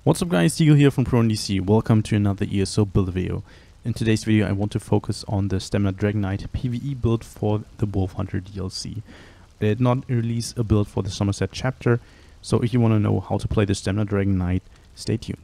What's up guys, Eagle here from ProNDC. Welcome to another ESO build video. In today's video I want to focus on the Stamina Dragonknight PVE build for the Wolfhunter DLC. I did not release a build for the Summerset chapter, so if you want to know how to play the Stamina Dragonknight, stay tuned.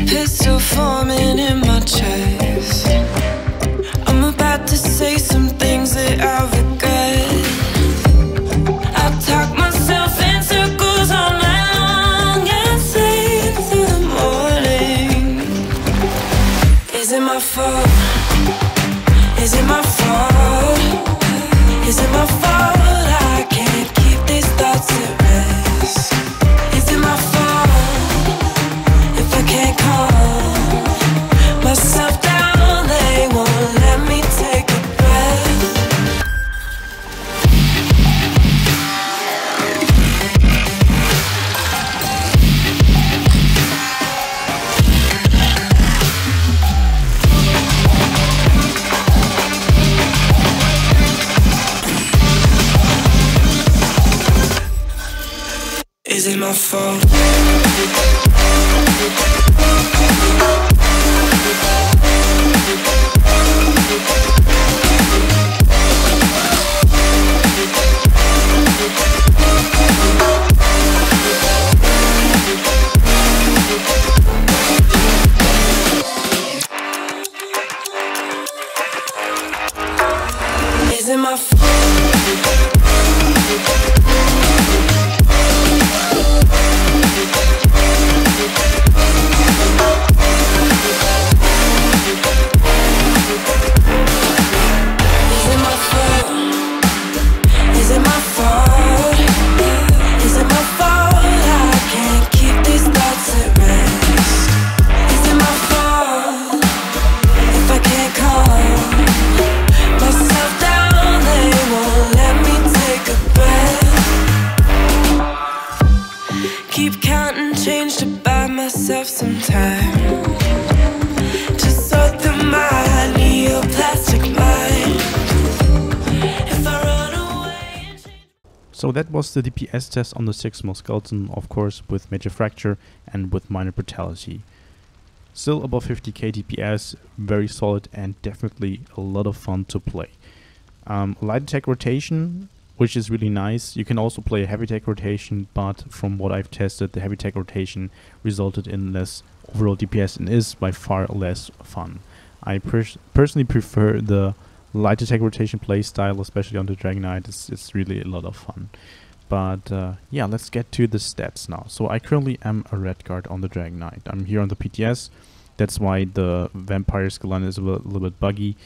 Pistol forming in my chest. I'm about to say some things that I regret. I've talked myself in circles all night long and sleep through the morning. Is it my fault? Is it my fault? Is it my fault? I can't keep these thoughts at rest. Is it my fault if I can't calm myself down? They won't let me take a breath. Is it my fault? Is it my fault? Keep counting change to buy myself some time to sort through my neoplastic mind. If I run away. So that was the DPS test on the 6 skeleton, of course with major fracture and with minor brutality. Still above 50k DPS, very solid and definitely a lot of fun to play. Light attack rotation, which is really nice. You can also play a heavy attack rotation, but from what I've tested, the heavy attack rotation resulted in less overall DPS and is by far less fun. I personally prefer the light attack rotation playstyle, especially on the Dragonknight. It's really a lot of fun. But yeah, let's get to the stats now. So I currently am a red guard on the Dragonknight. I'm here on the PTS. That's why the vampire skill line is a little bit buggy.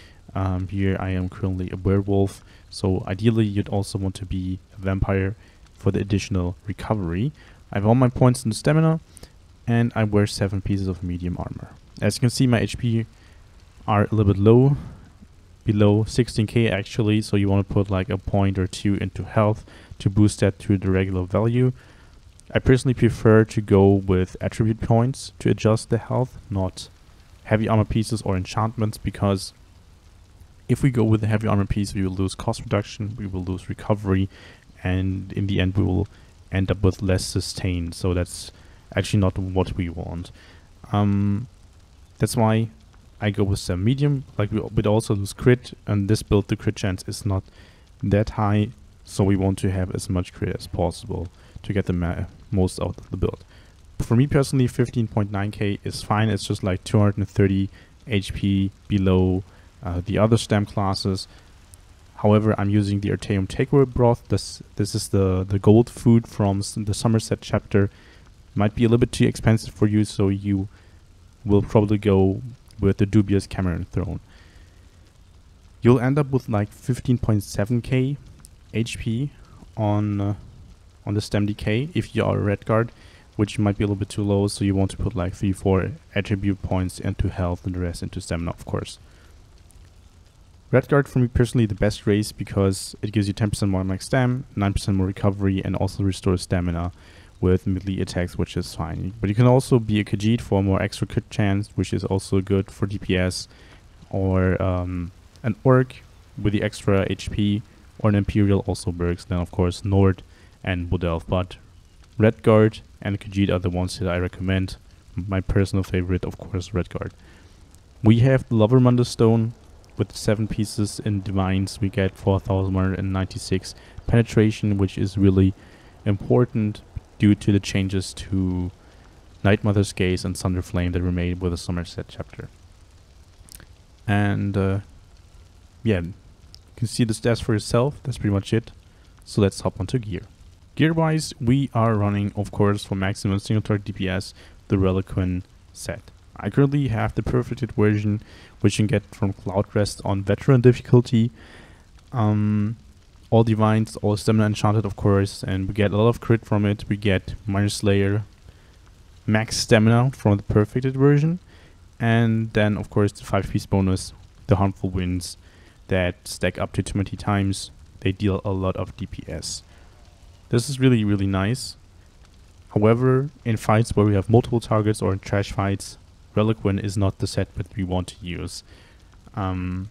Here I am currently a werewolf, so ideally you'd also want to be a vampire for the additional recovery. I have all my points in the stamina and I wear 7 pieces of medium armor. As you can see, my HP are a little bit low, below 16k actually, so you want to put like a point or two into health to boost that to the regular value. I personally prefer to go with attribute points to adjust the health, not heavy armor pieces or enchantments, because if we go with the heavy armor piece, we will lose cost reduction, we will lose recovery, and in the end we will end up with less sustain. So that's actually not what we want. That's why I go with some medium. Like we would also lose crit, and this build the crit chance is not that high, so we want to have as much crit as possible to get the most out of the build. For me personally, 15.9k is fine. It's just like 230 HP below the other stem classes. However, I'm using the Artaeum takeaway broth. This is the gold food from the Summerset chapter. Might be a little bit too expensive for you, so you will probably go with the dubious Cameron Throne. You'll end up with like 15.7k HP on the stem decay if you are a red guard. which might be a little bit too low, so you want to put like 3-4 attribute points into health and the rest into stamina, of course. Redguard for me personally the best race because it gives you 10% more max stam, 9% more recovery, and also restores stamina with melee attacks, which is fine. But you can also be a Khajiit for more extra crit chance, which is also good for DPS, or an Orc with the extra HP, or an Imperial also works. Then of course Nord and Wood Elf, but Redguard and Khajiit are the ones that I recommend. My personal favorite, of course, Redguard. We have the Lovermunder Stone with 7 pieces in Divines. We get 4196 penetration, which is really important due to the changes to Night Mother's Gaze and Thunderflame that were made with the Summerset chapter. And yeah, you can see the stats for yourself. That's pretty much it. So let's hop onto gear. Gear-wise, we are running, of course, for maximum single target DPS, the Reliquin set. I currently have the perfected version, which you can get from Cloud Rest on Veteran difficulty. All Divines, all Stamina Enchanted, of course, and we get a lot of crit from it. We get Minor Slayer, Max Stamina from the perfected version, and then, of course, the 5-piece bonus, the Harmful Winds, that stack up to 20 times. They deal a lot of DPS. This is really, really nice. However, in fights where we have multiple targets or in trash fights, Reliquin is not the set that we want to use. We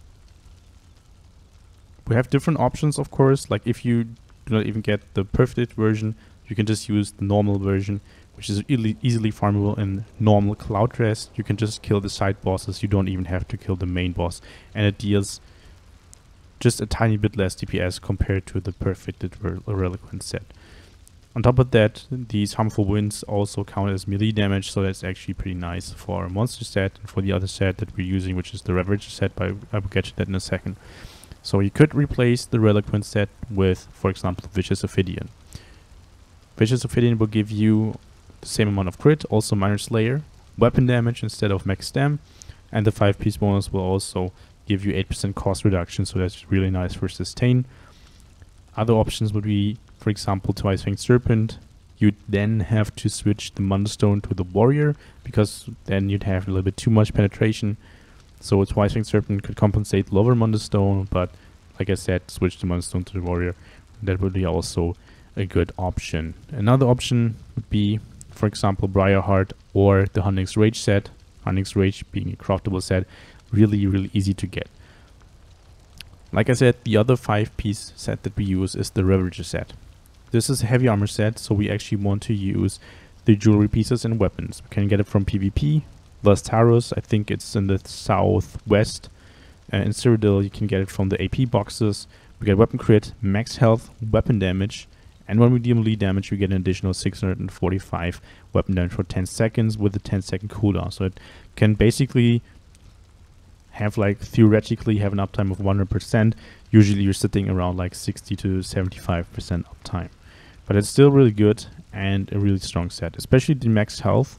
have different options, of course. Like if you do not even get the perfected version, you can just use the normal version, which is easily farmable in normal Cloud Rest. You can just kill the side bosses. You don't even have to kill the main boss, and it deals just a tiny bit less DPS compared to the perfected Reliquin set. On top of that, these Harmful Winds also count as melee damage, so that's actually pretty nice for a monster set and for the other set that we're using, which is the Ravager set, but I will get to that in a second. So you could replace the Reliquin set with, for example, Vicious Ophidian. Vicious Ophidian will give you the same amount of crit, also Minor Slayer, weapon damage instead of max stam, and the 5-piece bonus will also give you 8% cost reduction, so that's really nice for sustain. Other options would be, for example, Twice-Winged Serpent. You'd then have to switch the Munderstone to the Warrior, because then you'd have a little bit too much penetration. So a Twice-Winged Serpent could compensate lower Munderstone, but like I said, switch the Munderstone to the Warrior. That would be also a good option. Another option would be, for example, Briarheart or the Hunting's Rage set. Hunting's Rage being a craftable set, really, really easy to get. Like I said, the other 5-piece set that we use is the Ravager set. This is a heavy armor set, so we actually want to use the jewelry pieces and weapons. We can get it from PvP, Las Taros, I think it's in the southwest. In Cyrodiil, you can get it from the AP boxes. We get weapon crit, max health, weapon damage, and when we deal melee damage, we get an additional 645 weapon damage for 10 seconds with a 10-second cooldown. So it can basically have, like, theoretically have an uptime of 100%. Usually you're sitting around like 60 to 75% uptime. But it's still really good and a really strong set. Especially the max health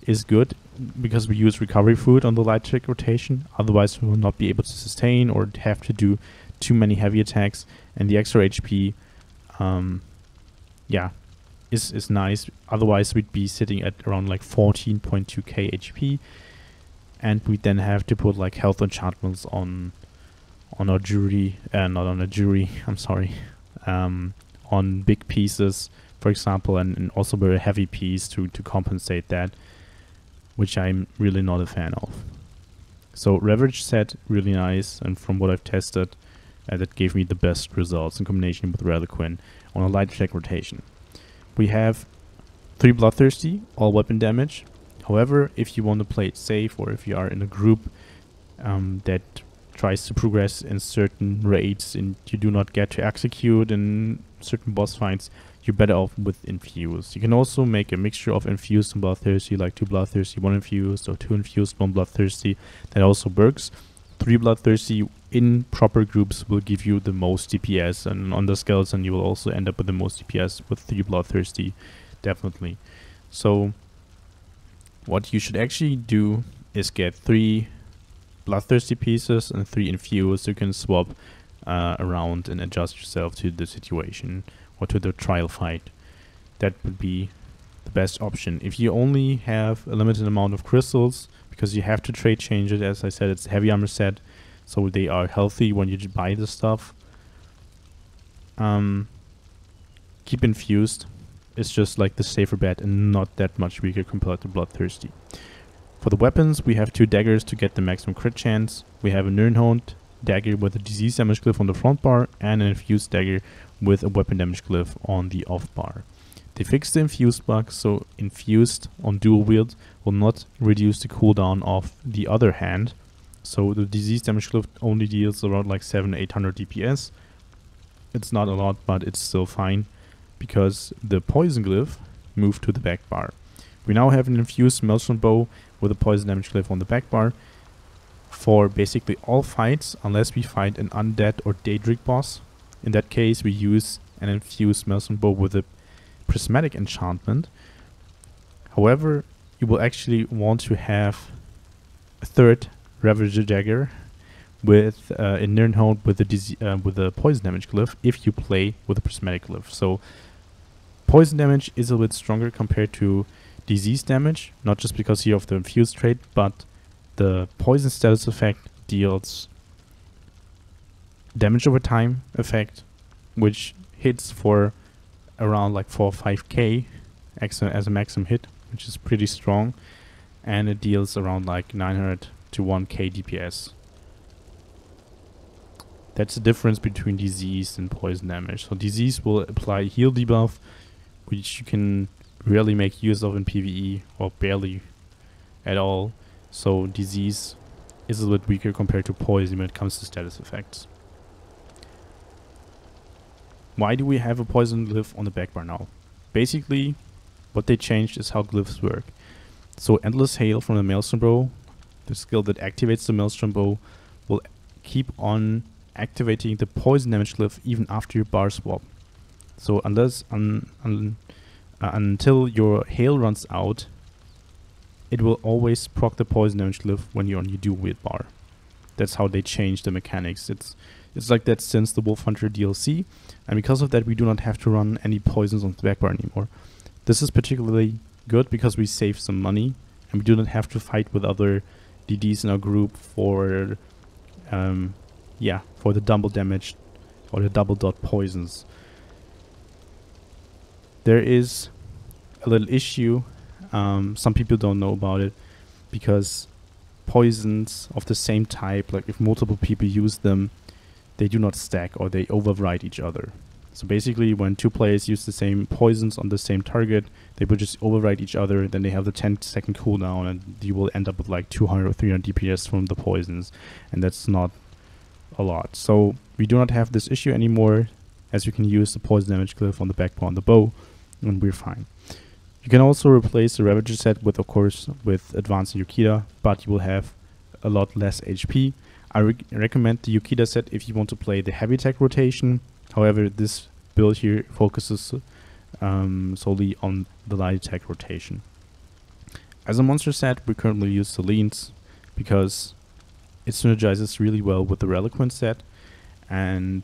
is good because we use recovery food on the light check rotation. Otherwise we will not be able to sustain or have to do too many heavy attacks. And the extra HP, yeah, is nice. Otherwise we'd be sitting at around like 14.2k HP. And we then have to put like health enchantments on our jewelry, not on a jewelry, I'm sorry, on big pieces, for example, and also very heavy piece to compensate that, which I'm really not a fan of. So Ravage set, really nice, and from what I've tested, that gave me the best results in combination with Reliquin on a light check rotation. We have 3 Bloodthirsty, all weapon damage. However, if you want to play it safe, or if you are in a group that tries to progress in certain raids and you do not get to execute in certain boss fights, you're better off with Infused. You can also make a mixture of Infused and Bloodthirsty, like 2 Bloodthirsty, 1 Infused, or 2 Infused, 1 Bloodthirsty. That also works. 3 Bloodthirsty in proper groups will give you the most DPS, and on the Skeleton you will also end up with the most DPS with 3 Bloodthirsty, definitely. So what you should actually do is get 3 Bloodthirsty pieces and 3 Infused. You can swap around and adjust yourself to the situation or to the trial fight. That would be the best option. If you only have a limited amount of crystals, because you have to trade change it, as I said, it's a heavy armor set, so they are healthy when you buy the stuff. Keep infused. It's just like the safer bet and not that much weaker compared to Bloodthirsty. For the weapons, we have 2 daggers to get the maximum crit chance. We have a Nirnhound dagger with a disease damage glyph on the front bar and an infused dagger with a weapon damage glyph on the off bar. They fixed the infused bug, so infused on dual wield will not reduce the cooldown of the other hand. So the disease damage glyph only deals around like 700-800 DPS. It's not a lot, but it's still fine, because the poison glyph moved to the back bar. We now have an infused Maelstrom bow with a poison damage glyph on the back bar for basically all fights, unless we fight an undead or Daedric boss. In that case, we use an infused Maelstrom bow with a prismatic enchantment. However, you will actually want to have a 3rd Ravager dagger with a Nirnhound with a poison damage glyph if you play with a prismatic glyph. So poison damage is a bit stronger compared to disease damage, not just because you have the infused trait, but the poison status effect deals damage over time effect, which hits for around like 4 or 5k as a maximum hit, which is pretty strong, and it deals around like 900 to 1k DPS. That's the difference between disease and poison damage. So disease will apply heal debuff, which you can rarely make use of in PvE, or barely at all. So disease is a little bit weaker compared to poison when it comes to status effects. Why do we have a poison glyph on the back bar now? Basically, what they changed is how glyphs work. So Endless Hail from the Maelstrom bow, the skill that activates the Maelstrom bow, will keep on activating the poison damage glyph even after your bar swap. So until your hail runs out, it will always proc the poison damage glyph when you're on your dual wield bar. That's how they changed the mechanics. It's like that since the Wolfhunter DLC, and because of that we do not have to run any poisons on the back bar anymore. This is particularly good because we save some money and we do not have to fight with other DDs in our group for the double damage or the double dot poisons. There is a little issue, some people don't know about it, because poisons of the same type, like if multiple people use them, they do not stack or they override each other. So basically when 2 players use the same poisons on the same target, they will just override each other, then they have the 10-second cooldown and you will end up with like 200 or 300 DPS from the poisons, and that's not a lot. So we do not have this issue anymore, as you can use the poison damage glyph on the back bar on the bow, and we're fine. You can also replace the Ravager set with, of course, with Advanced Yukita, but you will have a lot less HP. I recommend the Yukita set if you want to play the heavy attack rotation. However, this build here focuses solely on the light attack rotation. As a monster set, we currently use Selene because it synergizes really well with the Reliquant set, and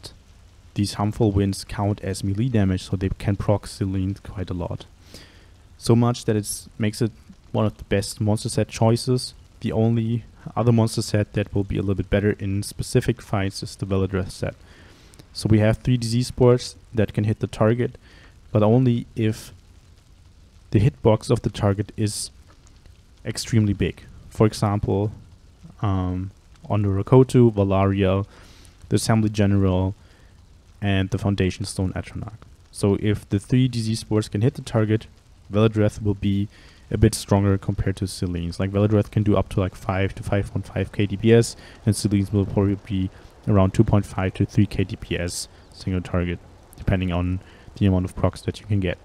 these harmful winds count as melee damage, so they can proc Selene quite a lot. So much that it makes it one of the best monster set choices. The only other monster set that will be a little bit better in specific fights is the Veladreth set. So we have 3 disease spores that can hit the target, but only if the hitbox of the target is extremely big. For example, on the Rakotu, Valariel, the Assembly General, and the Foundation Stone Atronach. So if the 3 disease spores can hit the target, Veladreth will be a bit stronger compared to Selene's. Like Veladreth can do up to like 5 to 5.5k DPS, and Selene's will probably be around 2.5 to 3k DPS single target, depending on the amount of procs that you can get.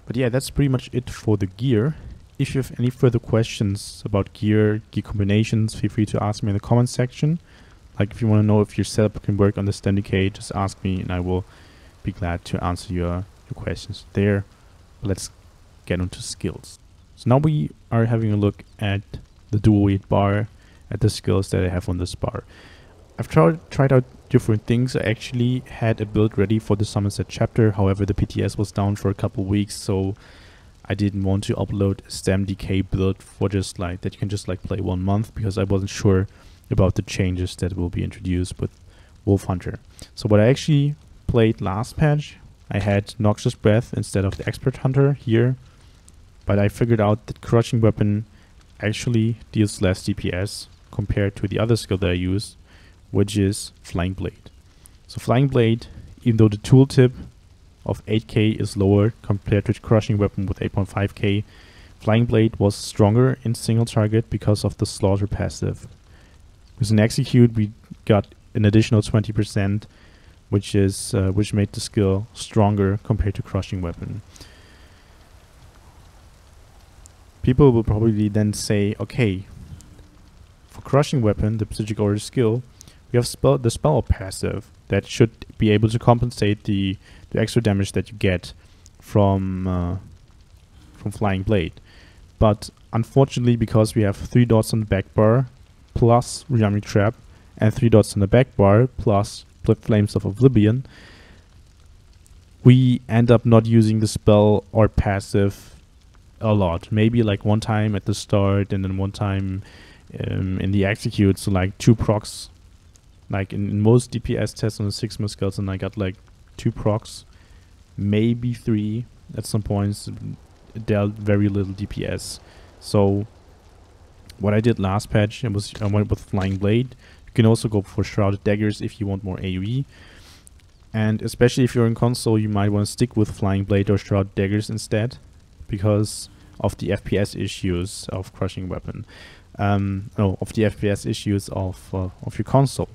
But yeah, that's pretty much it for the gear. If you have any further questions about gear combinations, feel free to ask me in the comments section. Like if you want to know if your setup can work on the StanDK, just ask me and I will be glad to answer your questions there. Let's get into skills. So now we are having a look at the dual wield bar, at the skills that I have on this bar. I've tried out different things. I actually had a build ready for the Summerset chapter, however the PTS was down for a couple weeks, so I didn't want to upload a StemDK build for just like that you can just like play 1 month, because I wasn't sure about the changes that will be introduced with Wolfhunter. So what I actually played last patch, I had Noxious Breath instead of the Expert Hunter here, but I figured out that Crushing Weapon actually deals less DPS compared to the other skill that I use, which is Flying Blade. So Flying Blade, even though the tooltip of 8k is lower compared to Crushing Weapon with 8.5k, Flying Blade was stronger in single target because of the Slaughter passive. With an Execute we got an additional 20%, which made the skill stronger compared to Crushing Weapon. People will probably then say, okay, for Crushing Weapon, the Psychic Order skill, we have the spell passive that should be able to compensate the extra damage that you get from Flying Blade. But unfortunately, because we have 3 dots on the back bar plus Rearming Trap and 3 dots on the back bar plus Flames of Oblivion, we end up not using the spell or passive a lot. Maybe like 1 time at the start and then 1 time in the Execute, so like 2 procs. Like in most DPS tests on the 6 skeleton, I got like 2 procs, maybe 3 at some points, dealt very little DPS. So what I did last patch, I went with Flying Blade. You can also go for Shrouded Daggers if you want more AoE. And especially if you're in console, you might want to stick with Flying Blade or Shrouded Daggers instead, because of the FPS issues of Crushing Weapon. Of the FPS issues of your console.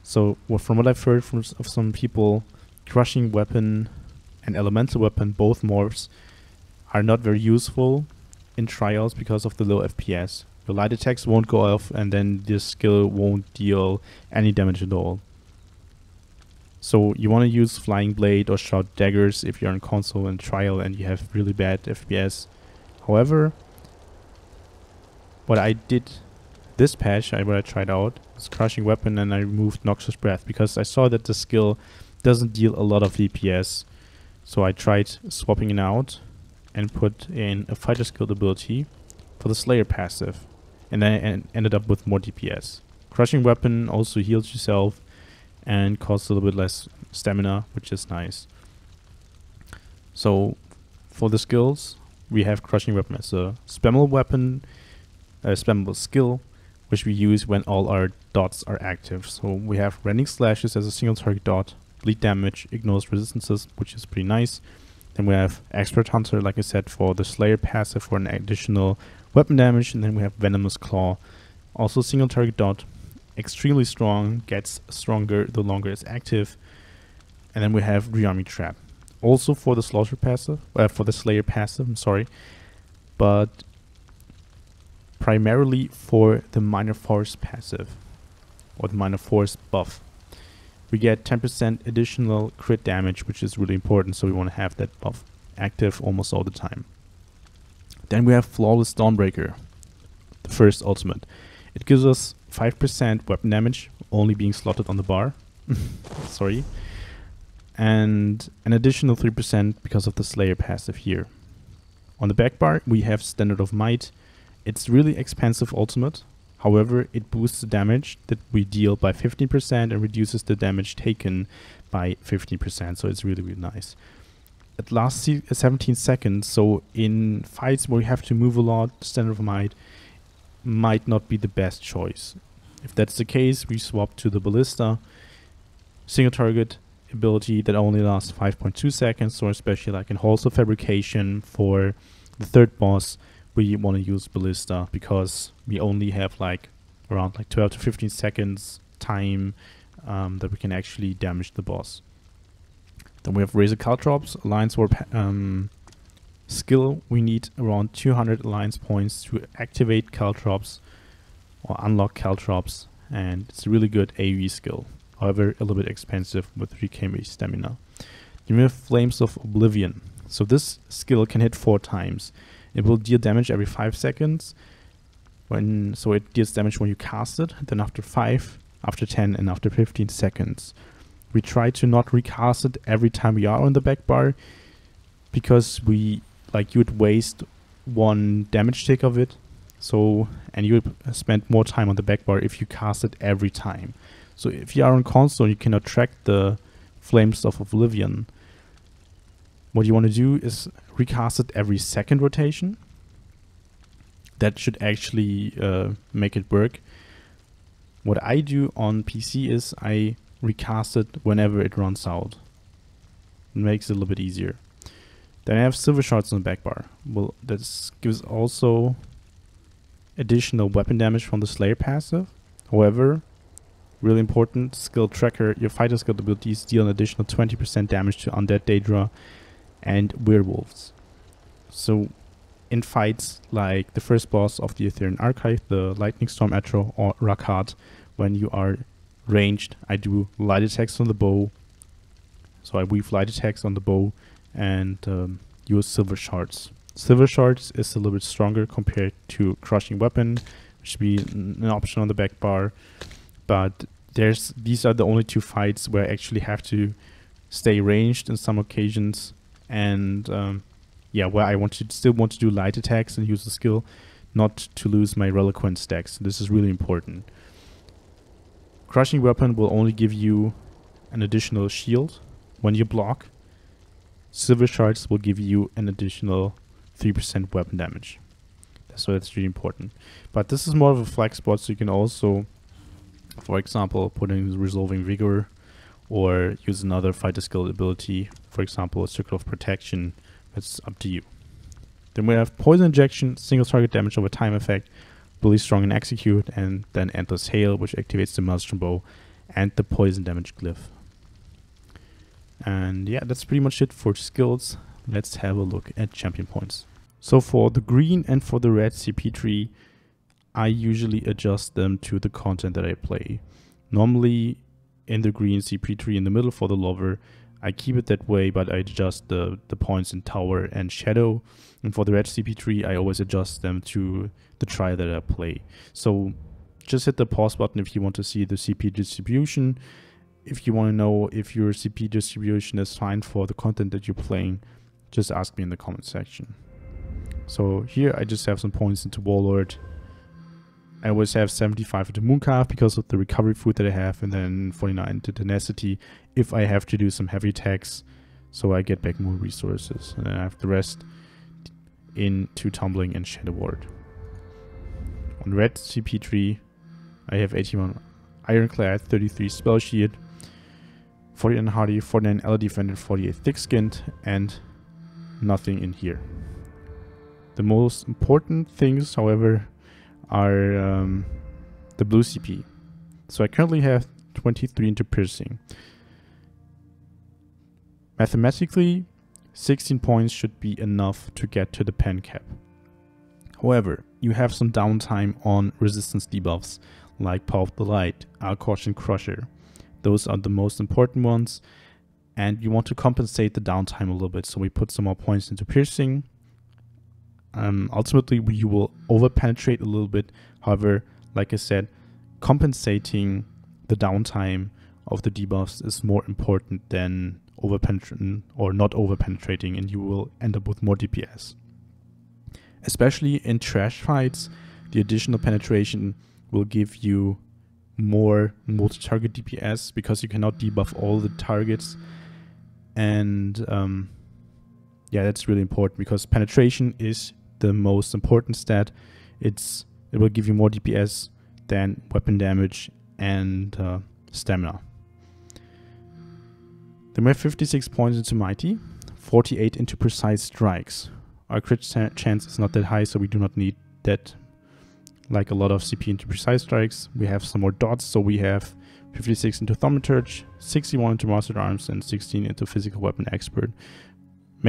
So from what I've heard of some people, Crushing Weapon and Elemental Weapon, both morphs, are not very useful in trials because of the low FPS. Your light attacks won't go off, and then this skill won't deal any damage at all. So you want to use Flying Blade or Shrouded Daggers if you're on console and trial and you have really bad FPS. However, what I did this patch, what I tried out, was Crushing Weapon, and I removed Noxious Breath because I saw that the skill doesn't deal a lot of DPS. So I tried swapping it out and put in a fighter skill ability for the Slayer passive, and then I ended up with more DPS. Crushing Weapon also heals yourself and costs a little bit less stamina, which is nice. So for the skills, we have Crushing Weapon as a spammable weapon, a spammable skill, which we use when all our dots are active. So we have Rending Slashes as a single target dot, bleed damage, ignores resistances, which is pretty nice. Then we have Expert Hunter, like I said, for the Slayer passive for an additional weapon damage, and then we have Venomous Claw, also single target dot, extremely strong, gets stronger the longer it's active. And then we have Rearming Trap, also for the Slaughter passive, for the Slayer passive, I'm sorry, but primarily for the Minor Force passive, or the Minor Force buff. We get 10% additional crit damage, which is really important, so we want to have that buff active almost all the time. Then we have Flawless Dawnbreaker, the first ultimate. It gives us 5% weapon damage, only being slotted on the bar. Sorry. And an additional 3% because of the Slayer passive here. On the back bar, we have Standard of Might. It's really expensive ultimate. However, it boosts the damage that we deal by 15% and reduces the damage taken by 15%. So it's really, really nice. It lasts 17 seconds. So in fights where you have to move a lot, Standard of might not be the best choice. If that's the case, we swap to the Ballista single target ability that only lasts 5.2 seconds, or especially like in Halls of Fabrication for the third boss, we want to use Ballista because we only have like around like 12 to 15 seconds time that we can actually damage the boss. Then we have Razor Caltrops, Alliance War skill. We need around 200 Alliance points to activate Caltrops or unlock Caltrops, and it's a really good AoE skill. However, a little bit expensive with 3k stamina. Then we have Flames of Oblivion. So this skill can hit 4 times. It will deal damage every 5 seconds. So it deals damage when you cast it. Then after 5, after 10 and after 15 seconds. We try to not recast it every time we are on the back bar, because you would waste one damage tick of it. So, and you would spend more time on the back bar if you cast it every time. So if you are on console, you cannot track the Flames of Oblivion. What you want to do is recast it every second rotation. That should actually make it work. What I do on PC is I recast it whenever it runs out. It makes it a little bit easier. Then I have silver shards on the back bar. Well, that gives also additional weapon damage from the Slayer passive. However, really important, skill tracker, your fighter skill abilities deal an additional 20% damage to Undead Daedra and Werewolves. So in fights like the first boss of the Ethereal Archive, the Lightning Storm Atro or Rakat, when you are ranged, I do light attacks on the bow. So I weave light attacks on the bow and use silver shards. Silver shards is a little bit stronger compared to crushing weapon, which should be an option on the back bar. But these are the only two fights where I actually have to stay ranged in some occasions, and yeah, where I still want to do light attacks and use the skill, not to lose my Reliquant stacks. This is really important. Crushing weapon will only give you an additional shield when you block. Silver shards will give you an additional 3% weapon damage. So that's really important. But this is more of a flex spot, so you can also, for example, put in Resolving Vigor or use another fighter skill ability, for example, a Circle of Protection. That's up to you. Then we have Poison Injection, single target damage over time effect, really strong in execute, and then Endless Hail, which activates the Maelstrom Bow and the poison damage glyph. And yeah, that's pretty much it for skills. Let's have a look at champion points. So for the green and for the red CP tree, I usually adjust them to the content that I play. Normally in the green CP tree in the middle for the lover, I keep it that way, but I adjust the points in tower and shadow. And for the red CP tree, I always adjust them to the trial that I play. So just hit the pause button if you want to see the CP distribution. If you want to know if your CP distribution is fine for the content that you're playing, just ask me in the comment section. So here I just have some points into Warlord. I always have 75 into Mooncalf because of the recovery food that I have, and then 49 into Tenacity if I have to do some heavy attacks, so I get back more resources. And then I have the rest into Tumbling and Shadow Ward. On red CP tree, I have 81 Ironclad, 33 Spell Shield, 49 Hardy, 49 Ally Defender, 48 Thick Skinned, and nothing in here. The most important things, however, are the blue CP. So I currently have 23 into Piercing. Mathematically, 16 points should be enough to get to the pen cap. However, you have some downtime on resistance debuffs like Power of the Light, Alcosh and Crusher. Those are the most important ones, and you want to compensate the downtime a little bit, so we put some more points into Piercing. Ultimately, you will over-penetrate a little bit. However, like I said, compensating the downtime of the debuffs is more important than over-penetrating or not over-penetrating, and you will end up with more DPS. Especially in trash fights, the additional penetration will give you more multi-target DPS because you cannot debuff all the targets. And yeah, that's really important because penetration is the most important stat. It will give you more DPS than weapon damage and stamina. Then we have 56 points into Mighty, 48 into Precise Strikes. Our crit chance is not that high, so we do not need that like a lot of CP into Precise Strikes. We have some more dots, so we have 56 into Thaumaturge, 61 into Mastered Arms, and 16 into Physical Weapon Expert.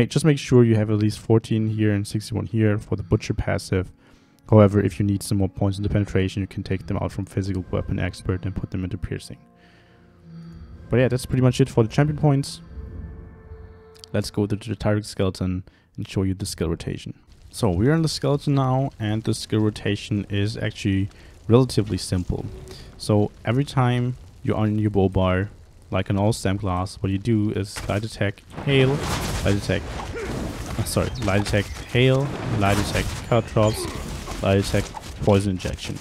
Just make sure you have at least 14 here and 61 here for the Butcher passive. However, if you need some more points into penetration, you can take them out from Physical Weapon Expert and put them into Piercing. But yeah, that's pretty much it for the champion points. Let's go to the target skeleton and show you the skill rotation. So we're on the skeleton now, and the skill rotation is actually relatively simple. So every time you're on your bow bar, like an all stamp class, what you do is light attack, hail, light attack, light attack, hail, light attack, caltrops, light attack, poison injection.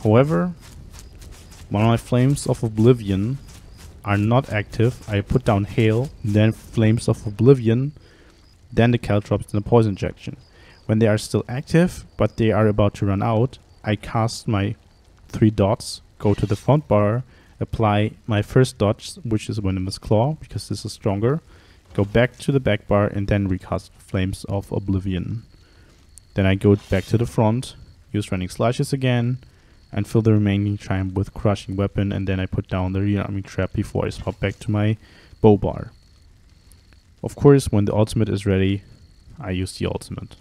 However, when my Flames of Oblivion are not active, I put down hail, then Flames of Oblivion, then the caltrops and the poison injection. When they are still active, but they are about to run out, I cast my 3 dots, go to the front bar, apply my first dodge, which is Venomous Claw, because this is stronger, go back to the back bar, and then recast Flames of Oblivion. Then I go back to the front, use Running Slashes again, and fill the remaining time with Crushing Weapon, and then I put down the Rearming Trap before I swap back to my bow bar. Of course, when the ultimate is ready, I use the ultimate.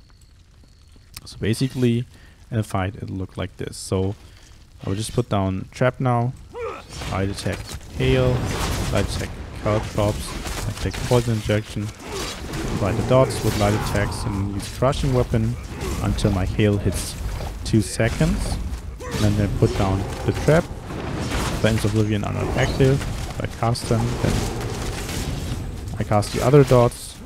So basically, in a fight, it'll look like this. So I will just put down Trap now, light attack, hail, light attack, caltrops, light attack, poison injection, apply the dots with light attacks, and use Crushing Weapon until my hail hits 2 seconds. And then put down the trap. Flames of Oblivion are not active. So I cast them, then I cast the other dots.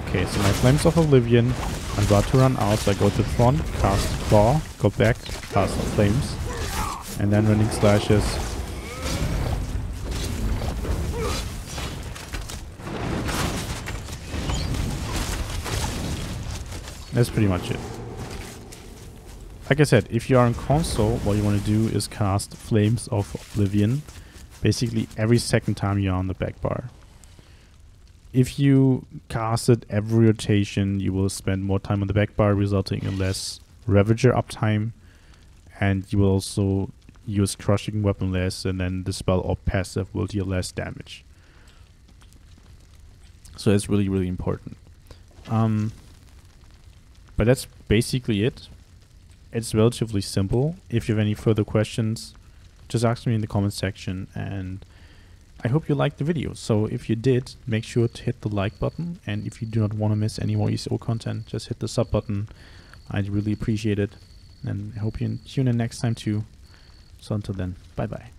Okay, so my Flames of Oblivion are about to run out, so I go to the front, cast Claw, go back, cast the Flames, and then Running Slashes. That's pretty much it. Like I said, if you are on console, what you want to do is cast Flames of Oblivion basically every second time you're on the back bar. If you cast it every rotation, you will spend more time on the back bar, resulting in less Ravager uptime, and you will also use Crushing Weapon less, and then the spell or passive will deal less damage. So it's really, really important. But that's basically it. It's relatively simple. If you have any further questions, just ask me in the comment section, and I hope you liked the video. So if you did, make sure to hit the like button, and if you do not want to miss any more ESO content, just hit the sub button. I'd really appreciate it, and I hope you tune in next time too. So until then, bye bye.